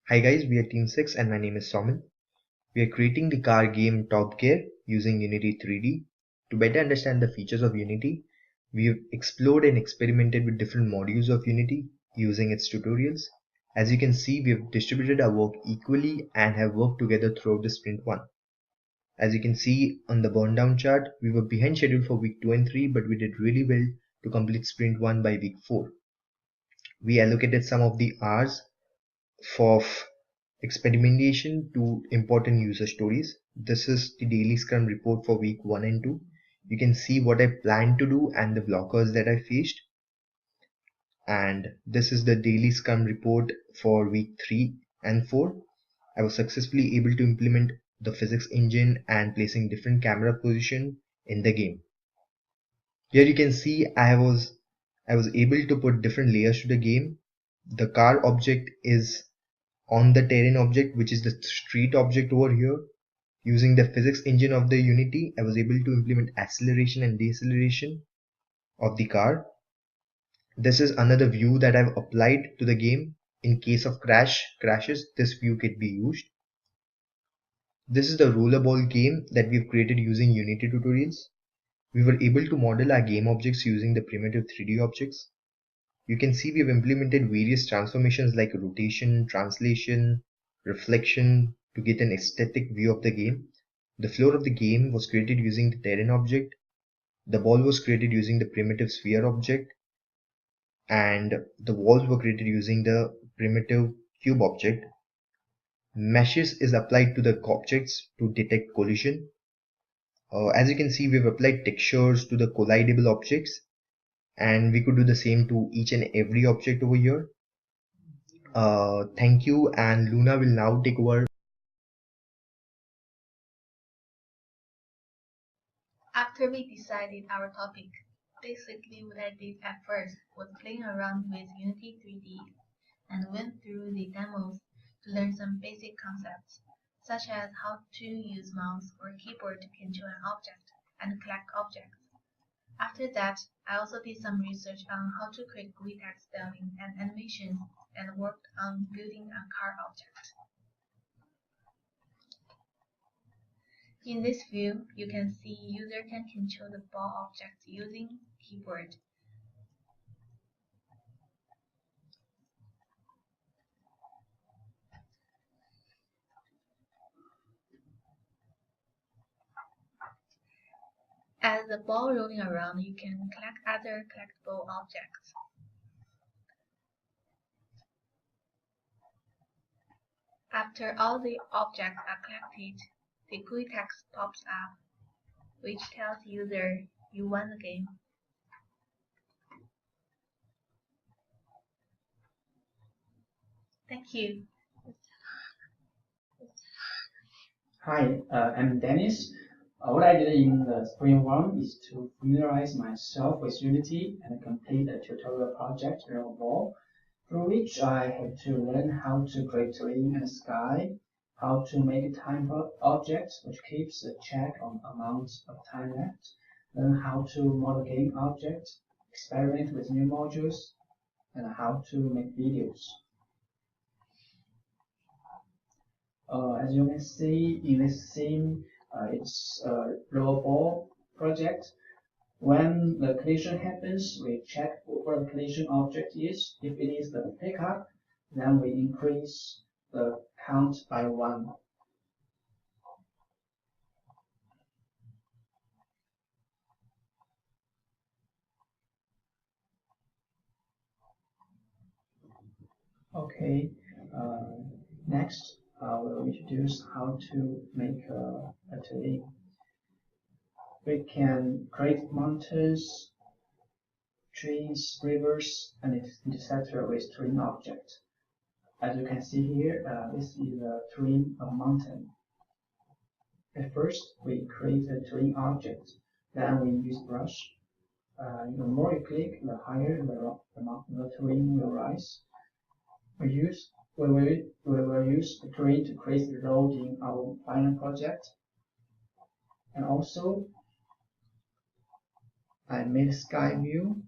Hi guys, we are Team 6 and my name is Somin. We are creating the car game Top Gear using Unity 3D. To better understand the features of Unity, we have explored and experimented with different modules of Unity using its tutorials. As you can see, we have distributed our work equally and have worked together throughout the sprint 1. As you can see on the burn down chart, we were behind schedule for week 2 and 3, but we did really well to complete sprint 1 by week 4. We allocated some of the hours for experimentation to important user stories. This is the daily Scrum report for week 1 and 2. You can see what I planned to do and the blockers that I faced. And this is the daily Scrum report for week 3 and 4. I was successfully able to implement the physics engine and placing different camera position in the game. Here you can see I was able to put different layers to the game. The car object is on the terrain object, which is the street object over here. Using the physics engine of the Unity, I was able to implement acceleration and deceleration of the car. This is another view that I've applied to the game. In case of crashes, this view can be used. This is the rollerball game that we've created using Unity tutorials. We were able to model our game objects using the primitive 3D objects. You can see we've implemented various transformations like rotation, translation, reflection to get an aesthetic view of the game. The floor of the game was created using the terrain object. The ball was created using the primitive sphere object. And the walls were created using the primitive cube object. Meshes is applied to the objects to detect collision. As you can see, we've applied textures to the collidable objects, and we could do the same to each and every object over here. Thank you, and Luna will now take over. After we decided our topic, basically what I did at first was playing around with Unity 3D and went through the demos to learn some basic concepts, such as how to use mouse or keyboard to control an object and collect objects. After that, I also did some research on how to create GUI text styling and animations and worked on building a car object. In this view, you can see user can control the ball object using keyboard. As the ball rolling around, you can collect other collectible objects. After all the objects are collected, the GUI text pops up, which tells user you won the game. Thank you. Hi, I'm Dennis. What I did in the Spring 1 is to familiarize myself with Unity and complete a tutorial project Rollerball, through which I had to learn how to create terrain and sky, how to make a time object which keeps a check on amount of time left, learn how to model game objects, experiment with new modules, and how to make videos. As you can see in this scene, it's a rollerball project. When the collision happens, we check what the collision object is. If it is the pickup, then we increase the count by 1. Okay, next we'll introduce how to make a terrain. We can create mountains, trees, rivers, and etc. with terrain object. As you can see here, this is a terrain of mountain. At first, we create a terrain object. Then we use brush. The more you click, the higher the terrain will rise. We will use the terrain to create the road in our final project. And also, I made a sky view.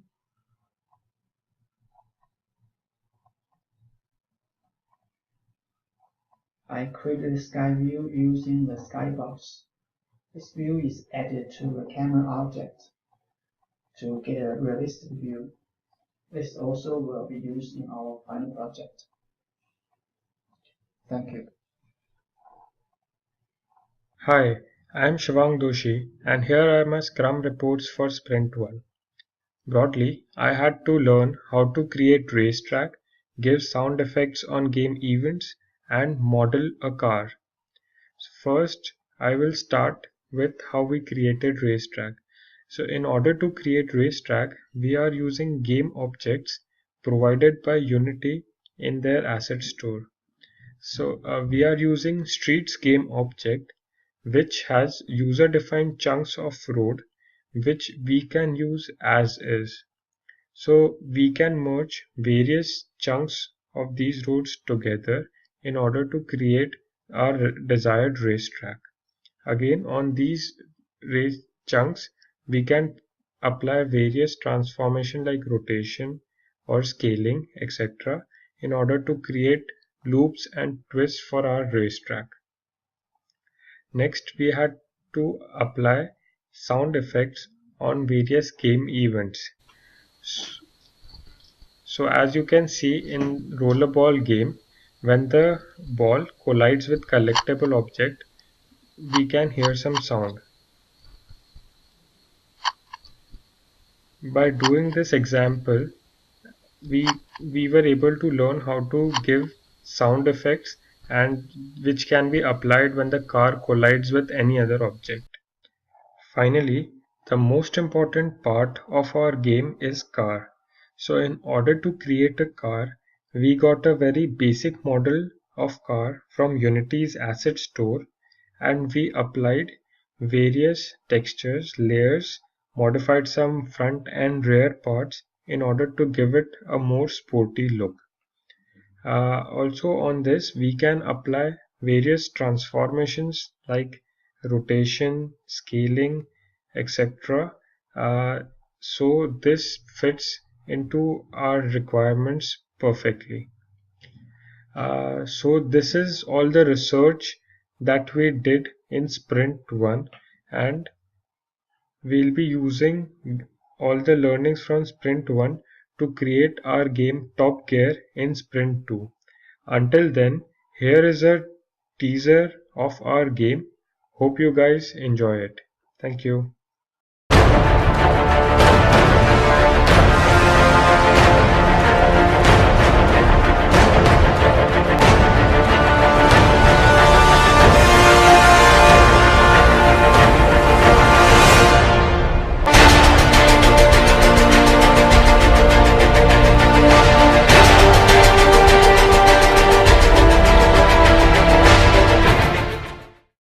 I created a sky view using the skybox. This view is added to the camera object to get a realistic view. This also will be used in our final project. Thank you. Hi, I'm Shivang Doshi, and here are my Scrum reports for Sprint 1. Broadly, I had to learn how to create racetrack, give sound effects on game events, and model a car. First, I will start with how we created racetrack. So in order to create racetrack, we are using game objects provided by Unity in their asset store. So we are using streets game object, which has user defined chunks of road which we can use as is. So we can merge various chunks of these roads together in order to create our desired racetrack. Again, on these race chunks, we can apply various transformation like rotation or scaling, etc. in order to create loops and twists for our racetrack. Next, we had to apply sound effects on various game events. So as you can see in rollerball game, when the ball collides with collectible object, we can hear some sound. By doing this example, we were able to learn how to give sound effects and which can be applied when the car collides with any other object. Finally, the most important part of our game is car. So in order to create a car, we got a very basic model of car from Unity's asset store, and we applied various textures, layers, modified some front and rear parts in order to give it a more sporty look. Also on this, we can apply various transformations like rotation, scaling, etc. So this fits into our requirements perfectly. So this is all the research that we did in Sprint 1, and we'll be using all the learnings from Sprint 1 to create our game Top Gear in Sprint 2. Until then, here is a teaser of our game. Hope you guys enjoy it. Thank you.